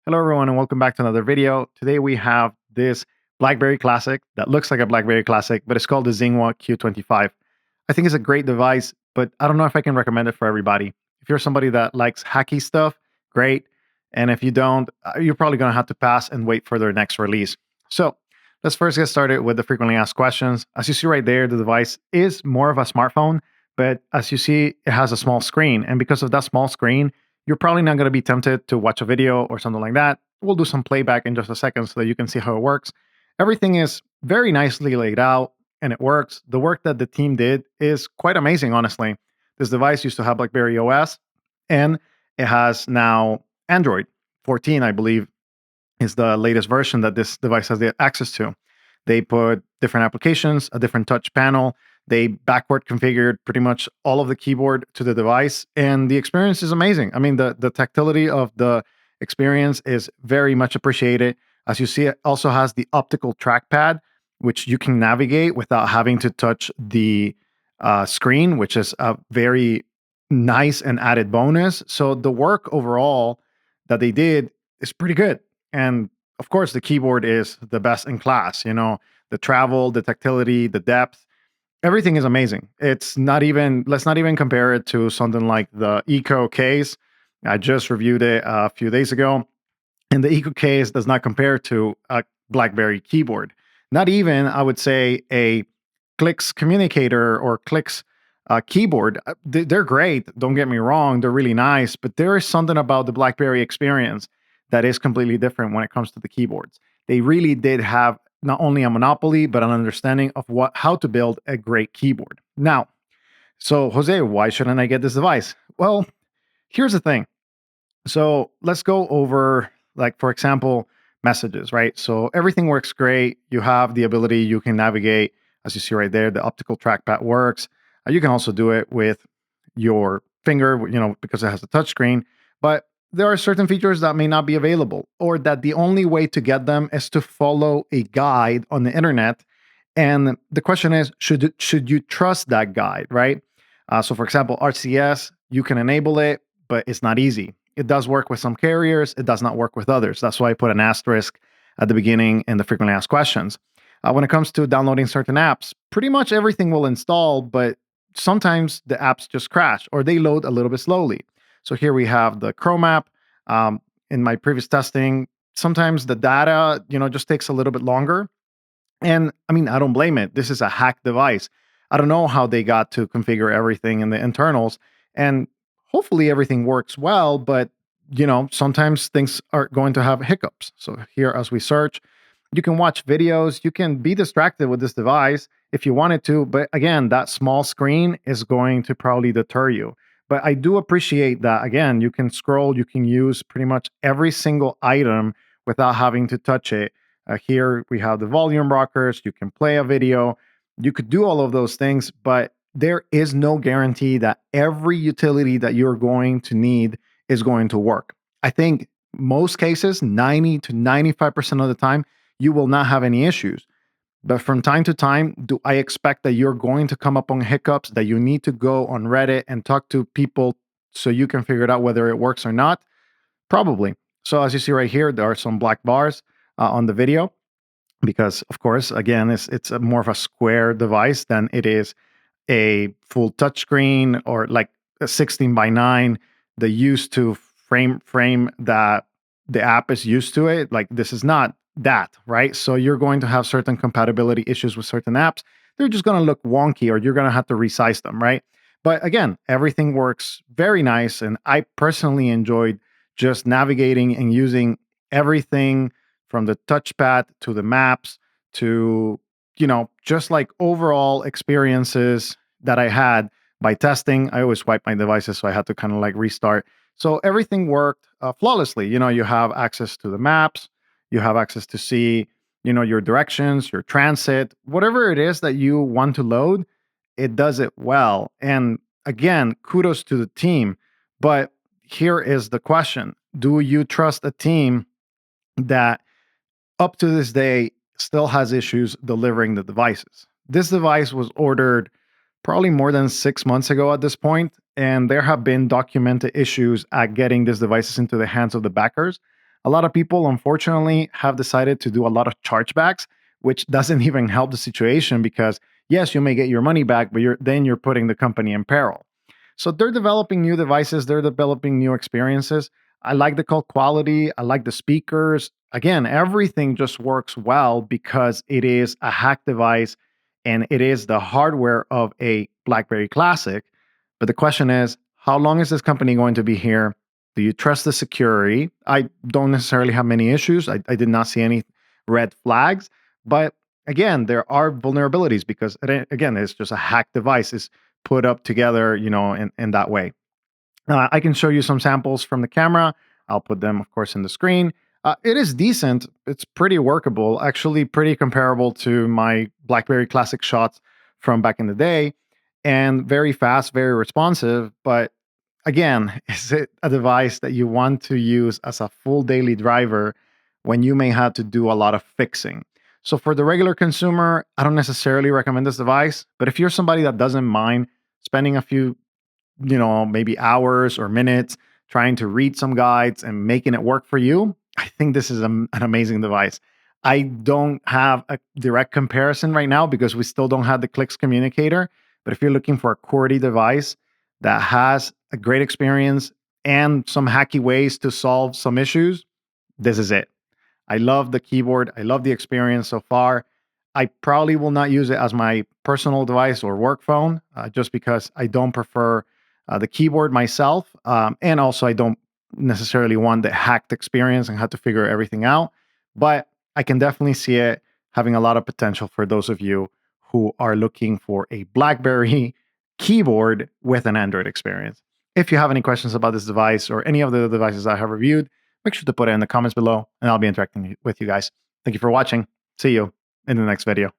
Hello everyone and welcome back to another video. Today we have this BlackBerry Classic that looks like a BlackBerry Classic, but it's called the Zinwa Q25. I think it's a great device, but I don't know if I can recommend it for everybody. If you're somebody that likes hacky stuff, great. And if you don't, you're probably going to have to pass and wait for their next release. So let's first get started with the frequently asked questions. As you see right there, the device is more of a smartphone, but as you see, it has a small screen. And because of that small screen, you're probably not going to be tempted to watch a video or something like that. We'll do some playback in just a second so that you can see how it works. Everything is very nicely laid out and it works. The work that the team did is quite amazing, honestly. This device used to have BlackBerry OS and it has now Android 14, I believe, is the latest version that this device has the access to. They put different applications, a different touch panel. They backward configured pretty much all of the keyboard to the device, and the experience is amazing. I mean, the tactility of the experience is very much appreciated. As you see, it also has the optical trackpad, which you can navigate without having to touch the screen, which is a very nice and added bonus. So the work overall that they did is pretty good. And of course, the keyboard is the best in class. The travel, the tactility, the depth, everything is amazing. It's not even, let's not even compare it to something like the Eco case. I just reviewed it a few days ago, and the Eco case does not compare to a BlackBerry keyboard. Not even, I would say, a Clicks communicator or Clicks keyboard. They're great. Don't get me wrong. They're really nice, but there is something about the BlackBerry experience that is completely different when it comes to the keyboards. They really did have not only a monopoly, but an understanding of how to build a great keyboard. Now, so Jose, why shouldn't I get this device? Well, here's the thing. So let's go over, like, for example, messages, right? So everything works great. You have the ability, you can navigate, as you see right there, the optical trackpad works. You can also do it with your finger, because it has a touchscreen. But there are certain features that may not be available, or that the only way to get them is to follow a guide on the internet. And the question is, should you trust that guide, right? So for example, RCS, you can enable it, but it's not easy. It does work with some carriers. It does not work with others. That's why I put an asterisk at the beginning in the frequently asked questions. When it comes to downloading certain apps, pretty much everything will install, but sometimes the apps just crash or they load a little bit slowly. So here we have the Chrome app. In my previous testing, sometimes the data, just takes a little bit longer. And I mean, I don't blame it. This is a hack device. I don't know how they got to configure everything in the internals. And hopefully everything works well, but sometimes things are going to have hiccups. So here, as we search, you can watch videos, you can be distracted with this device if you wanted to, but again, that small screen is going to probably deter you. But I do appreciate that, again, you can scroll, you can use pretty much every single item without having to touch it. Here we have the volume rockers, you can play a video, you could do all of those things, but there is no guarantee that every utility that you're going to need is going to work. I think most cases, 90 to 95% of the time, you will not have any issues. But from time to time, do I expect that you're going to come up on hiccups, that you need to go on Reddit and talk to people so you can figure it out whether it works or not? Probably. So as you see right here, there are some black bars on the video because, of course, again, it's more of a square device than it is a full touchscreen or like a 16:9. The used to frame that the app is used to it. Like, this is not that, right? So you're going to have certain compatibility issues with certain apps. They're just going to look wonky, or you're going to have to resize them, right? But again, everything works very nice, and I personally enjoyed just navigating and using everything from the touchpad to the maps to, just like overall experiences that I had by testing. I always wipe my devices, so I had to kind of like restart. So everything worked flawlessly. You have access to the maps, you have access to see, your directions, your transit, whatever it is that you want to load, it does it well. And again, kudos to the team. But here is the question: do you trust a team that up to this day still has issues delivering the devices? This device was ordered probably more than 6 months ago at this point, and there have been documented issues at getting these devices into the hands of the backers. A lot of people, unfortunately, have decided to do a lot of chargebacks, which doesn't even help the situation because, yes, you may get your money back, but you're putting the company in peril. So they're developing new devices, they're developing new experiences. I like the call quality, I like the speakers. Again, everything just works well because it is a hack device and it is the hardware of a BlackBerry Classic. But the question is, how long is this company going to be here? Do you trust the security? I don't necessarily have many issues. I did not see any red flags. But again, there are vulnerabilities because, again, it's just a hack device. It's put up together, in that way. I can show you some samples from the camera. I'll put them, of course, in the screen. It is decent. It's pretty workable, actually pretty comparable to my BlackBerry Classic shots from back in the day, and very fast, very responsive. But again, is it a device that you want to use as a full daily driver when you may have to do a lot of fixing? So for the regular consumer, I don't necessarily recommend this device, but if you're somebody that doesn't mind spending a few maybe hours or minutes trying to read some guides and making it work for you, I think this is an amazing device. I don't have a direct comparison right now because we still don't have the clicks communicator. But if you're looking for a QWERTY device that has a great experience and some hacky ways to solve some issues, this is it. I love the keyboard. I love the experience so far. I probably will not use it as my personal device or work phone just because I don't prefer the keyboard myself. And also, I don't necessarily want the hacked experience and have to figure everything out. But I can definitely see it having a lot of potential for those of you who are looking for a BlackBerry keyboard with an Android experience. If you have any questions about this device or any of the devices I have reviewed, make sure to put it in the comments below and I'll be interacting with you guys. Thank you for watching. See you in the next video.